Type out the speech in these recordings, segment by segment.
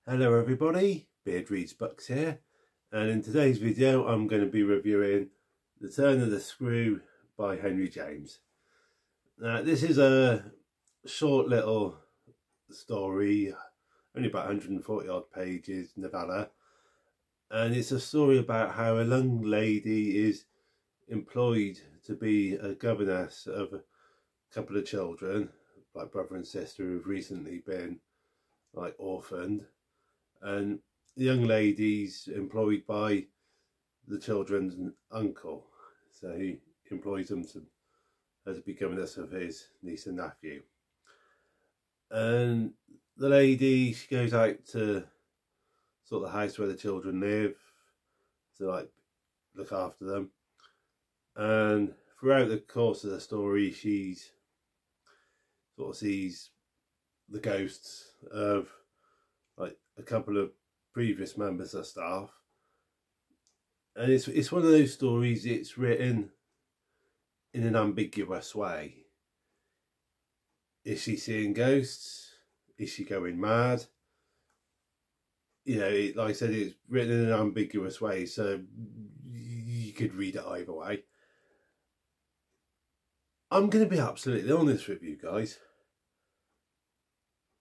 Hello everybody, Beard Reads Books here, and in today's video I'm going to be reviewing The Turn of the Screw by Henry James. Now this is a short little story, only about 140 odd pages, novella, and it's a story about how a young lady is employed to be a governess of a couple of children, like brother and sister, who've recently been orphaned. And the young lady's employed by the children's uncle, so he employs them as be governess of his niece and nephew. And the lady, she goes out to sort of the house where the children live to look after them, and throughout the course of the story she's sort of sees the ghosts of a couple of previous members of staff. And it's one of those stories, it's written in an ambiguous way. Is she seeing ghosts? Is she going mad? You know, like I said, it's written in an ambiguous way, so you could read it either way. I'm going to be absolutely honest with you guys.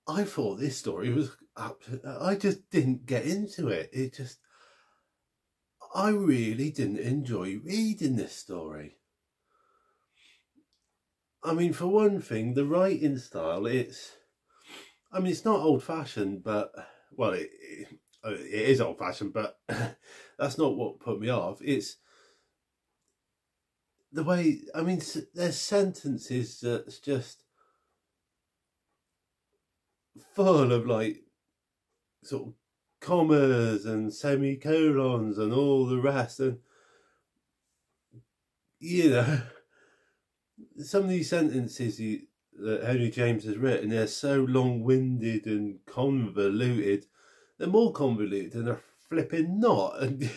I thought this story was I just didn't get into it. I really didn't enjoy reading this story. I mean, for one thing, the writing style, it's not old-fashioned, but, well, it is old-fashioned, but that's not what put me off. It's the way, there's sentences that's just full of sort of commas and semicolons and all the rest, and you know, some of these sentences that Henry James has written, they're so long-winded and convoluted. They're more convoluted than a flipping knot, and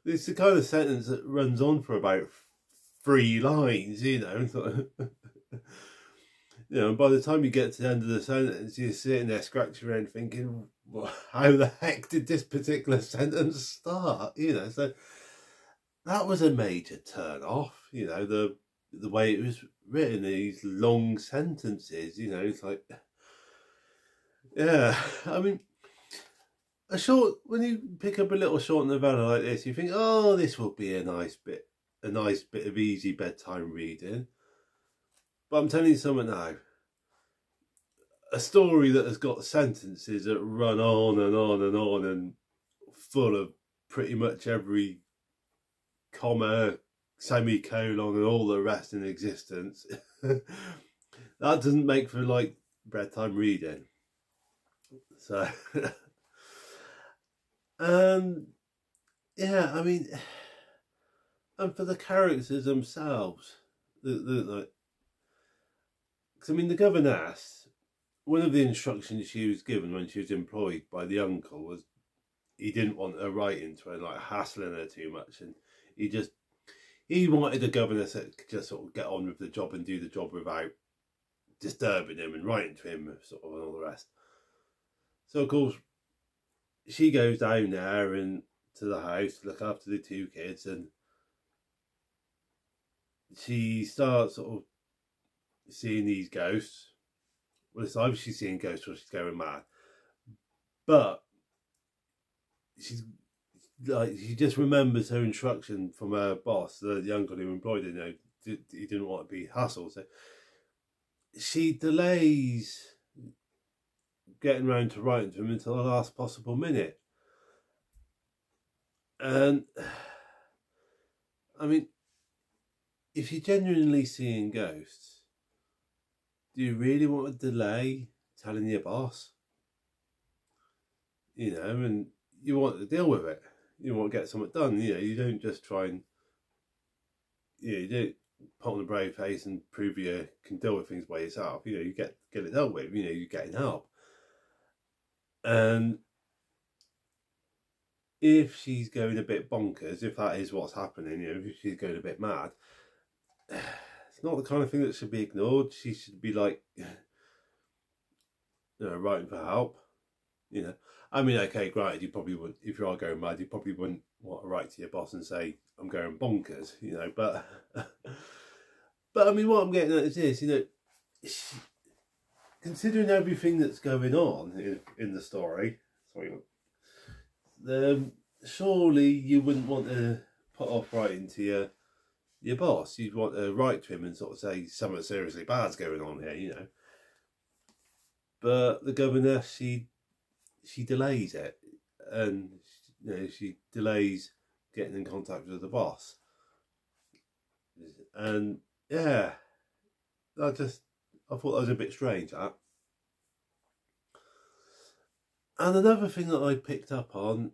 it's the kind of sentence that runs on for about 3 lines, you know. You know, and by the time you get to the end of the sentence, you're sitting there scratching around thinking, well, how the heck did this particular sentence start? You know, so that was a major turn off. You know, the way it was written, these long sentences. You know, it's like, yeah. I mean, when you pick up a little short novella like this, you think, oh, this will be a nice bit of easy bedtime reading. But I'm telling you something now, a story that has got sentences that run on and on and on and full of pretty much every comma, semicolon and all the rest in existence, that doesn't make for bedtime reading. So, yeah, and for the characters themselves, because the governess, one of the instructions she was given when she was employed by the uncle was he didn't want her writing to her, hassling her too much, and he wanted a governess that could just sort of get on with the job and do the job without disturbing him and writing to him sort of and all the rest. So of course she goes down there and to the house to look after the 2 kids, and she starts sort of seeing these ghosts. Well, it's either she's seeing ghosts or she's going mad, but she just remembers her instruction from her boss, the uncle who employed her. You know, he didn't want to be hustled, so she delays getting round to writing to him until the last possible minute. And if you're genuinely seeing ghosts, do you really want to delay telling your boss? You know, and you want to deal with it. You want to get something done. You know, you don't just try and, you don't put on a brave face and prove you can deal with things by yourself. You know, you get it dealt with. You know, you're getting help. And if she's going a bit bonkers, if that is what's happening, you know, if she's going a bit mad, it's not the kind of thing that should be ignored. She should be writing for help. You know, I mean, okay, granted, you probably would, if you are going mad, you probably wouldn't want to write to your boss and say, I'm going bonkers, you know, but, but I mean, what I'm getting at is this, you know, considering everything that's going on in the story, sorry, surely you wouldn't want to put off writing to your boss. You'd want to write to him and sort of say something seriously bad's going on here, you know. But the governess, she delays it, and you know, she delays getting in contact with the boss. And yeah, I thought that was a bit strange, that. And another thing that I picked up on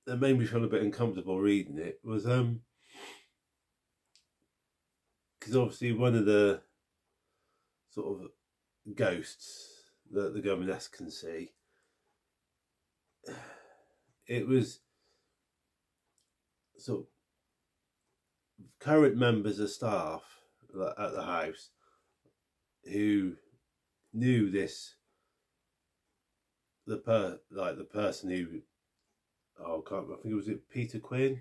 that made me feel a bit uncomfortable reading it was because obviously one of the sort of ghosts that the governess can see, it was sort of current members of staff at the house who knew this, the person who, I think it was Peter Quinn.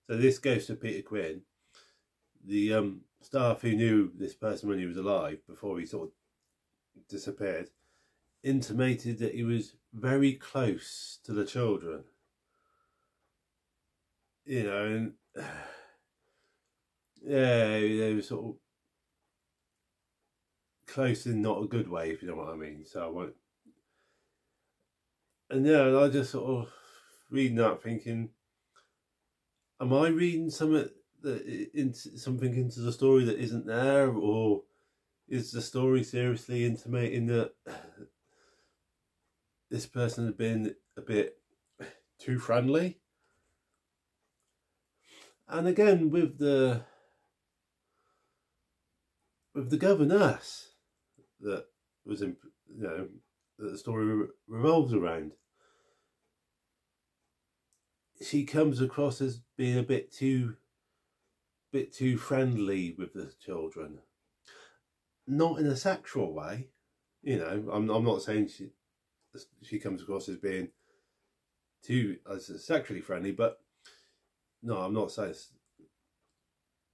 So this ghost of Peter Quinn, the staff who knew this person when he was alive, before he sort of disappeared, intimated that he was very close to the children. You know, and yeah, they were sort of close in not a good way, if you know what I mean. So I won't. And yeah, I just sort of reading that, thinking, am I reading something into the story that isn't there, or is the story seriously intimating that this person had been a bit too friendly? And again, with the governess that was in, you know, that the story revolves around, she comes across as being a bit too friendly with the children. Not in a sexual way, you know. I'm not saying she comes across as being too sexually friendly, but no, I'm not saying.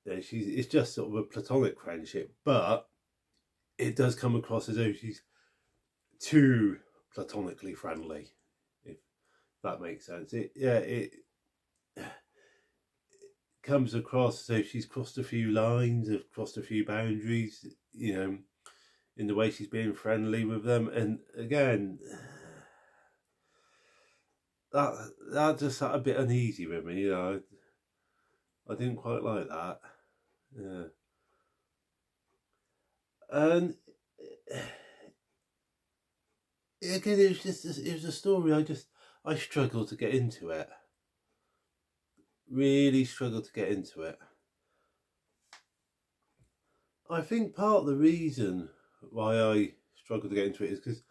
You know, it's just sort of a platonic friendship, but it does come across as though she's too platonically friendly, if that makes sense. It comes across as though she's crossed a few lines, have crossed a few boundaries, you know, in the way she's being friendly with them. And again, that just sat a bit uneasy with me, you know. I didn't quite like that. Yeah. And again, it was a story I struggled to get into it. Really struggled to get into it. I think part of the reason why I struggled to get into it is because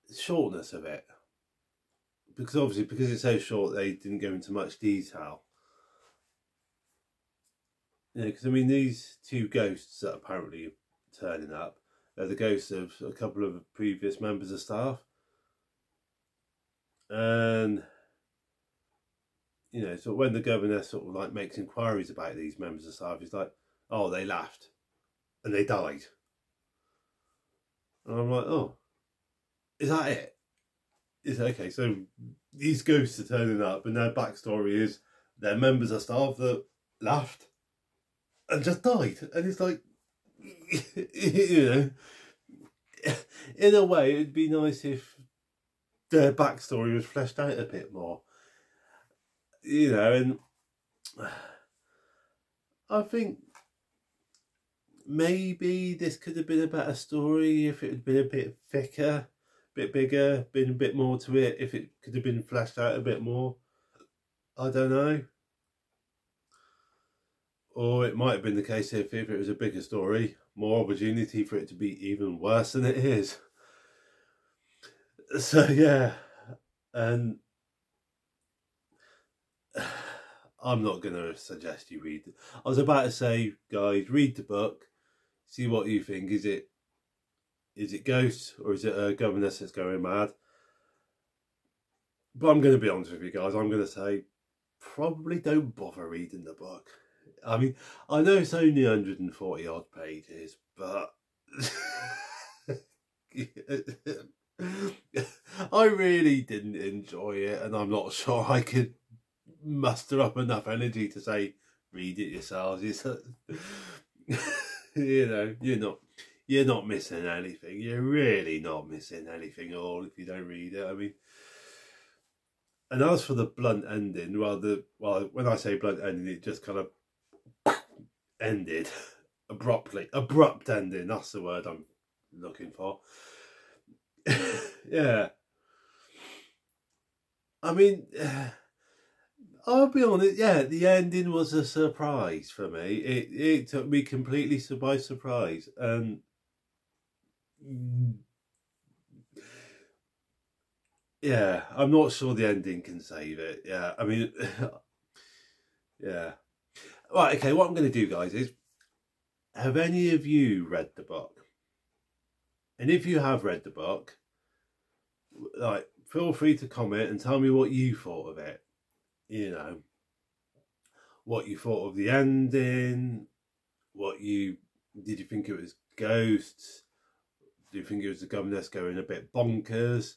the shortness of it. Because obviously, because it's so short, they didn't go into much detail. You know, because I mean, these two ghosts that apparently are turning up, they're the ghosts of a couple of previous members of staff. And, you know, so when the governess sort of like makes inquiries about these members of staff, he's like, oh, they laughed and they died. And I'm like, oh, is that it? Is okay, so these ghosts are turning up and their backstory is they're members of staff that laughed and just died. And it's like, you know, in a way it'd be nice if their backstory was fleshed out a bit more, you know. And I think maybe this could have been a better story if it had been a bit thicker, a bit bigger, been a bit more to it, if it could have been fleshed out a bit more. I don't know. Or it might have been the case if it was a bigger story, more opportunity for it to be even worse than it is. So yeah, and I'm not going to suggest you read it. I was about to say, guys, read the book, see what you think. Is it Is it ghosts or is it a governess that's going mad? But I'm going to be honest with you guys. I'm going to say probably don't bother reading the book. I mean, I know it's only 140 odd pages, but I really didn't enjoy it, and I'm not sure I could muster up enough energy to say read it yourselves. You know, you're not missing anything. You're really not missing anything at all if you don't read it. I mean, and as for the blunt ending, well, when I say blunt ending, it just kind of ended abruptly. Abrupt ending, that's the word I'm looking for. Yeah. I mean, I'll be honest, yeah, the ending was a surprise for me. It took me completely by surprise. And yeah, I'm not sure the ending can save it. Yeah, I mean, yeah. Right, okay, what I'm going to do, guys, is, have any of you read the book? And if you have read the book, like, feel free to comment and tell me what you thought of it. You know, what you thought of the ending, did you think it was ghosts? Do you think it was the governess going a bit bonkers?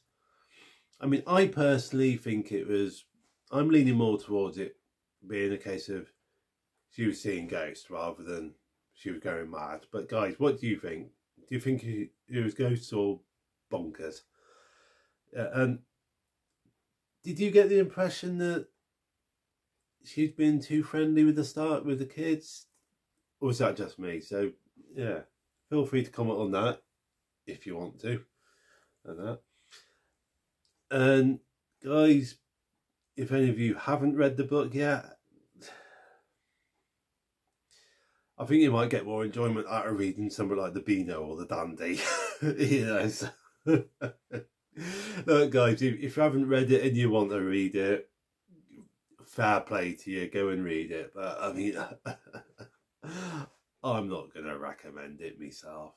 I mean, I personally think I'm leaning more towards it being a case of she was seeing ghosts rather than she was going mad. But guys, what do you think? Do you think it was ghosts or bonkers? And did you get the impression that she'd been too friendly with the kids? Or was that just me? So yeah, feel free to comment on that if you want to. And guys, if any of you haven't read the book yet, I think you might get more enjoyment out of reading something like the Beano or the Dandy. You know, so look guys, if you haven't read it and you want to read it, fair play to you, go and read it. But I mean, I'm not going to recommend it myself.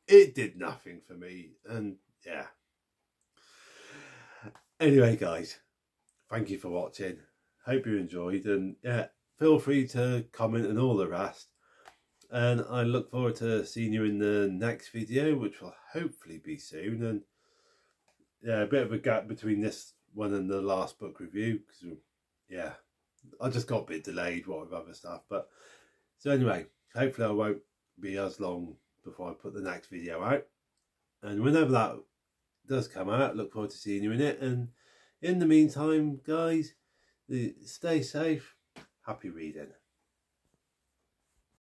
It did nothing for me. And yeah. Anyway, guys, thank you for watching. Hope you enjoyed. And yeah, feel free to comment and all the rest. And I look forward to seeing you in the next video, which will hopefully be soon. And yeah, a bit of a gap between this one and the last book review, because yeah, I just got a bit delayed with other stuff. But so anyway, hopefully I won't be as long before I put the next video out. And whenever that does come out, look forward to seeing you in it. And in the meantime, guys, stay safe, happy reading.